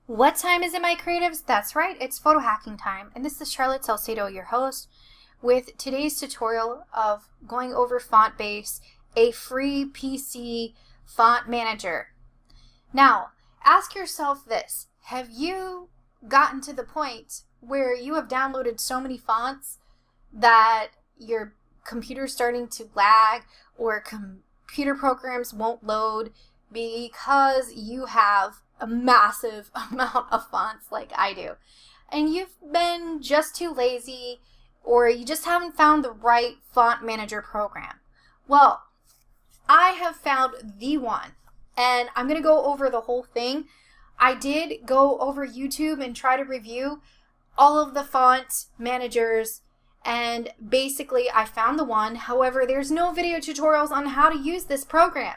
What time is it, my creatives? That's right, it's photo hacking time, and this is Charlotte Salcedo, your host, with today's tutorial of going over fontbase, a free PC font manager. Now, ask yourself this: have you gotten to the point where you have downloaded so many fonts that your computer's starting to lag or computer programs won't load because you have a massive amount of fonts like I do, and you've been just too lazy, or you just haven't found the right font manager program? Well, I have found the one, and I'm going to go over the whole thing. I did go over YouTube and try to review all of the font managers, and basically I found the one. However, there's no video tutorials on how to use this program.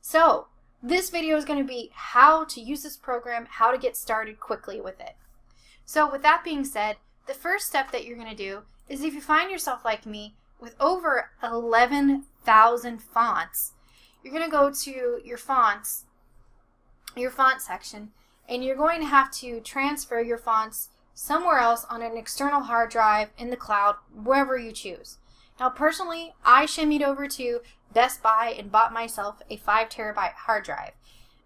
So this video is going to be how to use this program, how to get started quickly with it. So with that being said, the first step that you're going to do is, if you find yourself like me with over 11,000 fonts, you're going to go to your fonts, your font section, and you're going to have to transfer your fonts somewhere else on an external hard drive, in the cloud, wherever you choose. Now personally, I shimmied over to Best Buy and bought myself a 5 terabyte hard drive.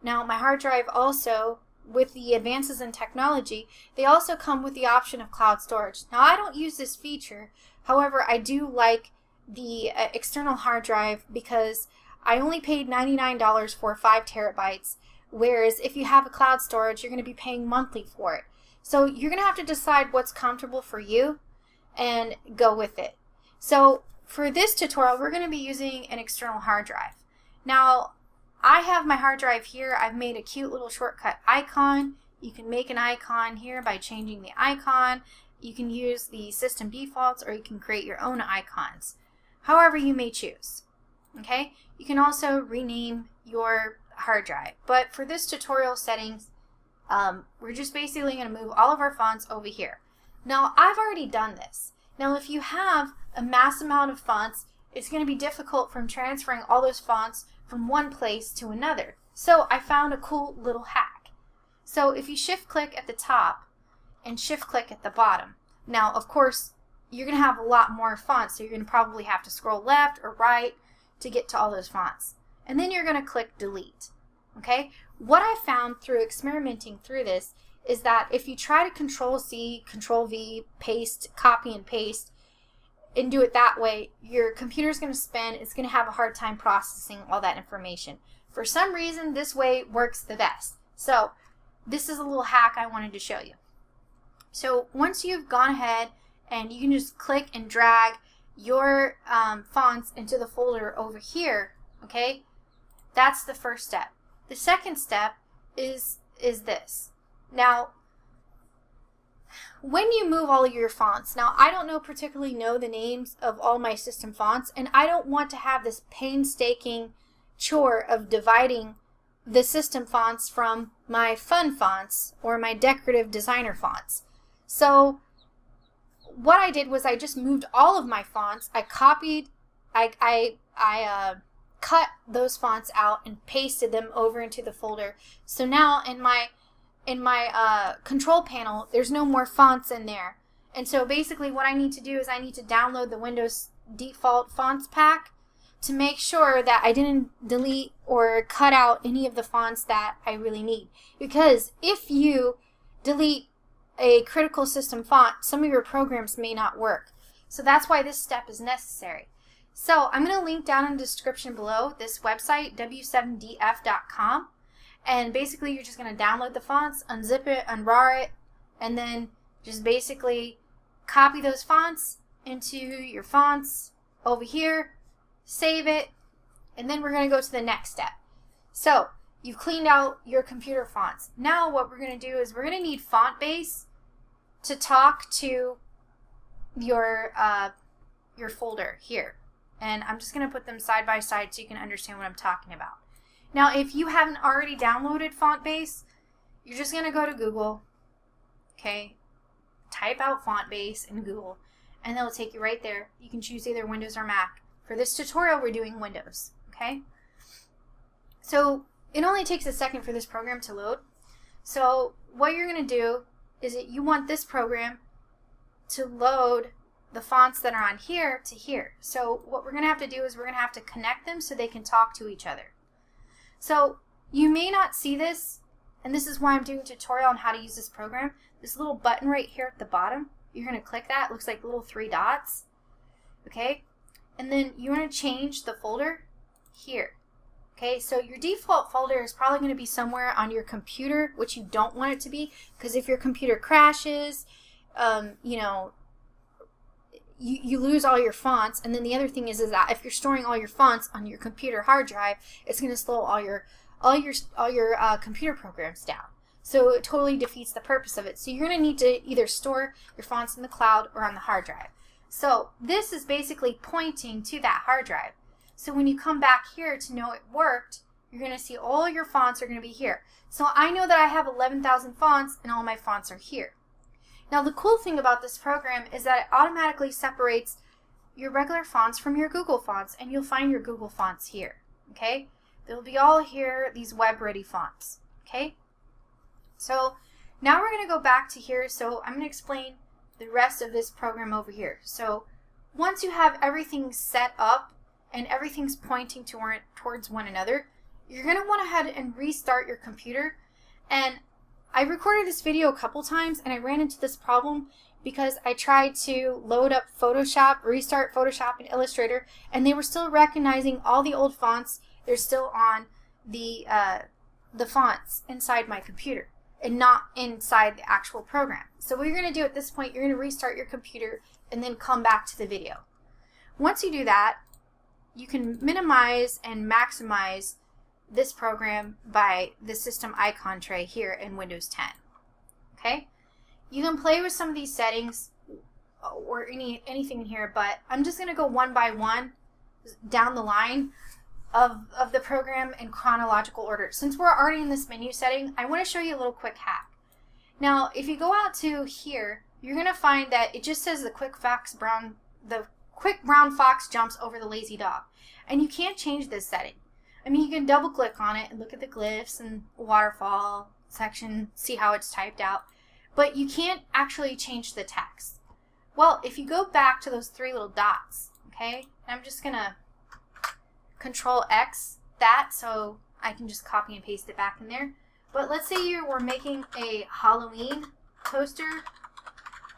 Now my hard drive also, with the advances in technology, they also come with the option of cloud storage. Now I don't use this feature, however I do like the external hard drive because I only paid $99 for 5 terabytes, whereas if you have a cloud storage, you're going to be paying monthly for it. So you're going to have to decide what's comfortable for you and go with it. So for this tutorial, we're going to be using an external hard drive. Now, I have my hard drive here. I've made a cute little shortcut icon. You can make an icon here by changing the icon. You can use the system defaults, or you can create your own icons, however you may choose. Okay? You can also rename your hard drive. But for this tutorial settings, we're just basically going to move all of our fonts over here. Now, I've already done this. Now, if you have a mass amount of fonts, it's going to be difficult from transferring all those fonts from one place to another. So I found a cool little hack. So if you shift click at the top and shift click at the bottom, now of course you're going to have a lot more fonts, so you're going to probably have to scroll left or right to get to all those fonts. And then you're going to click delete. Okay? What I found through experimenting through this is that if you try to Control-C, Control-V, paste, copy and paste, and do it that way, your computer's going to spin. It's going to have a hard time processing all that information. For some reason, this way works the best. So this is a little hack I wanted to show you. So once you've gone ahead, and you can just click and drag your fonts into the folder over here, okay? That's the first step. The second step is this. Now, when you move all of your fonts, now I don't particularly know the names of all my system fonts, and I don't want to have this painstaking chore of dividing the system fonts from my fun fonts or my decorative designer fonts. So what I did was I just moved all of my fonts. I copied, I cut those fonts out and pasted them over into the folder. So now in my control panel, there's no more fonts in there. And so basically what I need to do is I need to download the Windows default fonts pack to make sure that I didn't delete or cut out any of the fonts that I really need. Because if you delete a critical system font, some of your programs may not work. So that's why this step is necessary. So I'm going to link down in the description below this website, w7df.com. And basically you're just going to download the fonts, unzip it, unrar it, and then just basically copy those fonts into your fonts over here, save it, and then we're going to go to the next step. So you've cleaned out your computer fonts. Now what we're going to do is we're going to need fontbase to talk to your folder here. And I'm just going to put them side by side so you can understand what I'm talking about. Now, if you haven't already downloaded fontbase, you're just going to go to Google, okay, type out fontbase in Google, and they'll take you right there. You can choose either Windows or Mac. For this tutorial, we're doing Windows, okay? So it only takes a second for this program to load. So what you're going to do is that you want this program to load the fonts that are on here to here. So what we're going to have to do is we're going to have to connect them so they can talk to each other. So you may not see this, and this is why I'm doing a tutorial on how to use this program. This little button right here at the bottom, you're going to click that. It looks like little 3 dots. Okay? And then you want to change the folder here. Okay, so your default folder is probably going to be somewhere on your computer, which you don't want it to be, because if your computer crashes, you know, you lose all your fonts. And then the other thing is that if you're storing all your fonts on your computer hard drive, it's going to slow all your computer programs down. So it totally defeats the purpose of it. So you're going to need to either store your fonts in the cloud or on the hard drive. So this is basically pointing to that hard drive. So when you come back here to know it worked, you're going to see all your fonts are going to be here. So I know that I have 11,000 fonts and all my fonts are here. Now the cool thing about this program is that it automatically separates your regular fonts from your Google fonts, and you'll find your Google fonts here. Okay? They'll be all here, these web-ready fonts. Okay? So now we're going to go back to here. So I'm going to explain the rest of this program over here. So once you have everything set up and everything's pointing towards one another, you're going to want to head and restart your computer. And I recorded this video a couple times and I ran into this problem because I tried to load up Photoshop, restart Photoshop and Illustrator, and they were still recognizing all the old fonts. They're still on the fonts inside my computer and not inside the actual program. So what you're going to do at this point, you're going to restart your computer and then come back to the video. Once you do that, you can minimize and maximize this program by the system icon tray here in Windows 10. Okay? You can play with some of these settings or anything here, but I'm just going to go one by one down the line of the program in chronological order. Since we're already in this menu setting, I want to show you a little quick hack. Now, if you go out to here, you're going to find that it just says the quick brown fox jumps over the lazy dog. And you can't change this setting. I mean, you can double click on it and look at the glyphs and waterfall section, see how it's typed out, but you can't actually change the text. Well, if you go back to those 3 little dots, okay, I'm just going to Control X that so I can just copy and paste it back in there. But let's say you were making a Halloween poster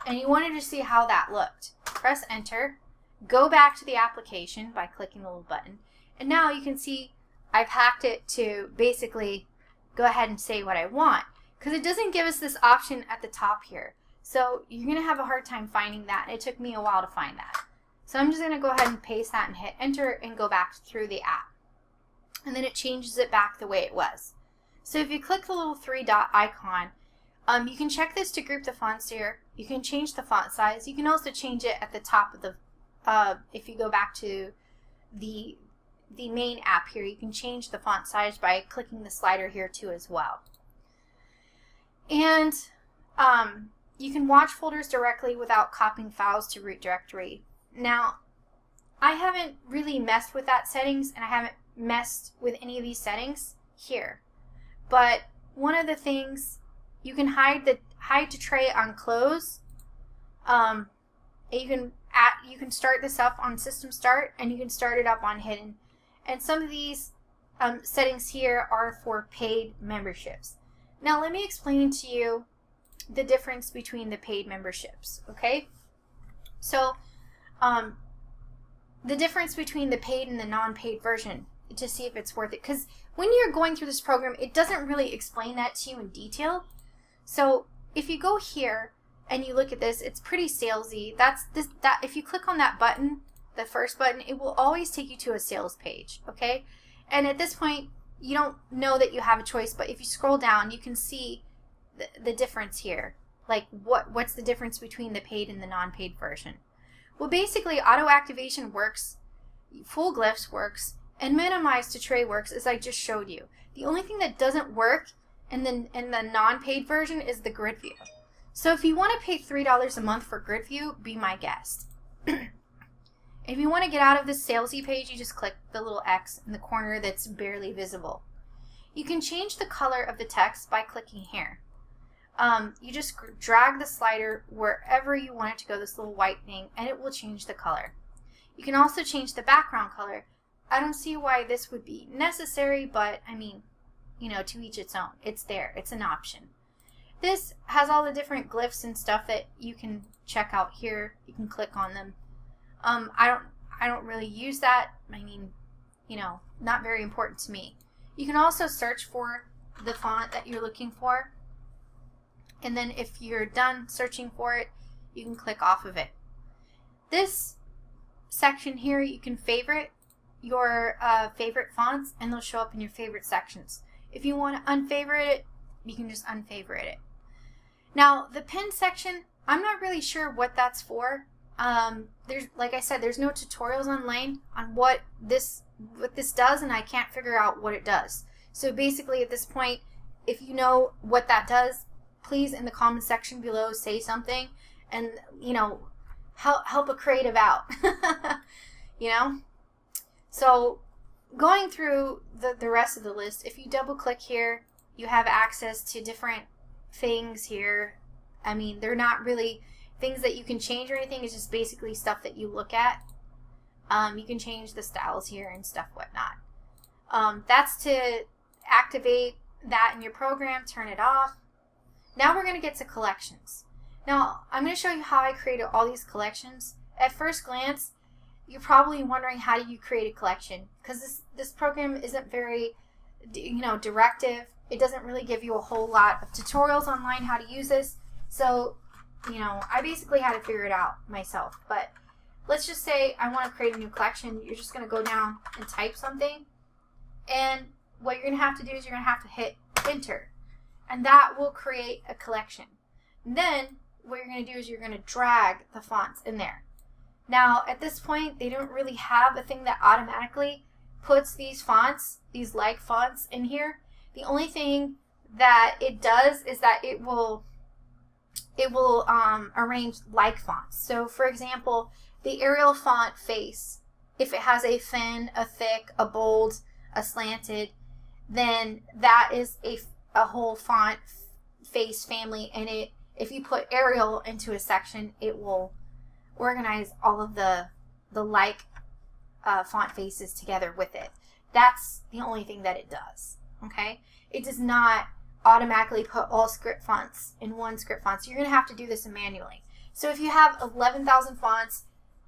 and you wanted to see how that looked. Press enter, go back to the application by clicking the little button, and now you can see I've hacked it to basically go ahead and say what I want, because it doesn't give us this option at the top here. So you're going to have a hard time finding that. It took me a while to find that. So I'm just going to go ahead and paste that and hit enter and go back through the app. And then it changes it back the way it was. So if you click the little 3 dot icon, you can check this to group the fonts here. You can change the font size. You can also change it at the top of the, if you go back to the main app here, you can change the font size by clicking the slider here too as well. And you can watch folders directly without copying files to root directory. Now, I haven't really messed with that settings, and I haven't messed with any of these settings here. But one of the things, you can hide to tray on close. You can start this up on system start, and you can start it up on hidden. And some of these settings here are for paid memberships. Now let me explain to you the difference between the paid memberships, okay? So the difference between the paid and the non-paid version, to see if it's worth it. Because when you're going through this program, it doesn't really explain that to you in detail. So if you go here and you look at this, it's pretty salesy. If you click on that button, the first button, it will always take you to a sales page, okay? And at this point, you don't know that you have a choice, but if you scroll down, you can see the difference here. Like, what's the difference between the paid and the non-paid version? Well, basically, auto activation works, full glyphs works, and minimize to tray works, as I just showed you. The only thing that doesn't work in the non-paid version is the grid view. So if you want to pay $3 a month for grid view, be my guest. If you want to get out of this salesy page, you just click the little X in the corner that's barely visible. You can change the color of the text by clicking here. you just drag the slider wherever you want it to go, this little white thing, and it will change the color. You can also change the background color. I don't see why this would be necessary, but I mean, you know, to each its own. It's there. It's an option. This has all the different glyphs and stuff that you can check out here. You can click on them. I don't really use that. I mean, you know, not very important to me. You can also search for the font that you're looking for. And then if you're done searching for it, you can click off of it. This section here, you can favorite your favorite fonts, and they'll show up in your favorite sections. If you want to unfavorite it, you can just unfavorite it. Now, the pin section, I'm not really sure what that's for. Like I said, there's no tutorials online on what this does, and I can't figure out what it does. So basically, at this point, if you know what that does, please in the comment section below say something, and you know, help a creative out. You know. So going through the rest of the list, if you double click here, you have access to different things here. I mean, they're not really things that you can change or anything. It's just basically stuff that you look at. You can change the styles here and stuff, whatnot. That's to activate that in your program, turn it off. Now we're going to get to collections. Now, I'm going to show you how I created all these collections. At first glance, you're probably wondering, how do you create a collection? Because this program isn't very, you know, directive. It doesn't really give you a whole lot of tutorials online how to use this. So, you know, I basically had to figure it out myself. But let's just say I want to create a new collection. You're just going to go down and type something. And what you're going to have to do is you're going to have to hit enter. And that will create a collection. And then what you're going to do is you're going to drag the fonts in there. Now, at this point, they don't really have a thing that automatically puts these fonts, these like fonts in here. The only thing that it does is that it will arrange like fonts. So, for example, the Arial font face, if it has a thin, a thick, a bold, a slanted, then that is a whole font face family, and if you put Arial into a section, it will organize all of the like font faces together with it. That's the only thing that it does. Okay, it does not automatically put all script fonts in one script font. So you're going to have to do this manually. So if you have 11,000 fonts,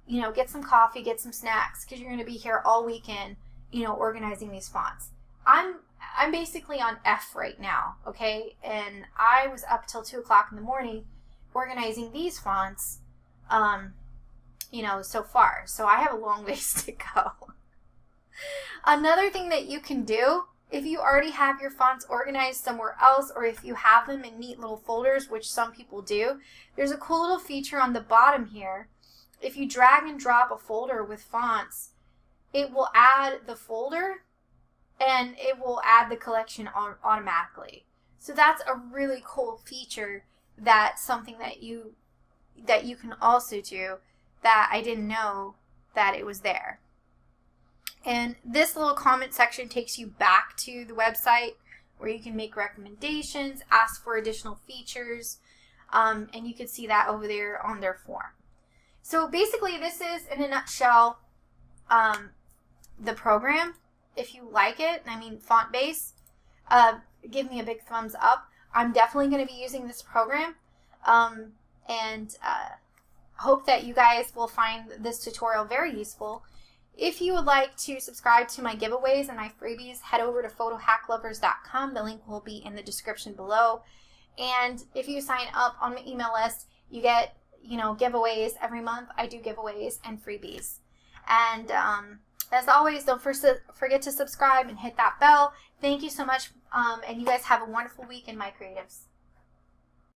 you know, get some coffee, get some snacks, because you're going to be here all weekend, you know, organizing these fonts. I'm basically on F right now, okay, and I was up till 2 o'clock in the morning organizing these fonts. You know, so far. So I have a long ways to go. Another thing that you can do, if you already have your fonts organized somewhere else, or if you have them in neat little folders, which some people do, there's a cool little feature on the bottom here. If you drag and drop a folder with fonts, it will add the folder and it will add the collection automatically. So that's a really cool feature. That's something that you can also do that I didn't know that it was there. And this little comment section takes you back to the website where you can make recommendations, ask for additional features, and you can see that over there on their form. So basically this is, in a nutshell, the program. If you like it, I mean fontbase, give me a big thumbs up. I'm definitely going to be using this program. And hope that you guys will find this tutorial very useful. If you would like to subscribe to my giveaways and my freebies, head over to photohacklovers.com. The link will be in the description below. And if you sign up on my email list, you get, you know, giveaways every month. I do giveaways and freebies. And as always, don't forget to subscribe and hit that bell. Thank you so much, and you guys have a wonderful weekend, my creatives.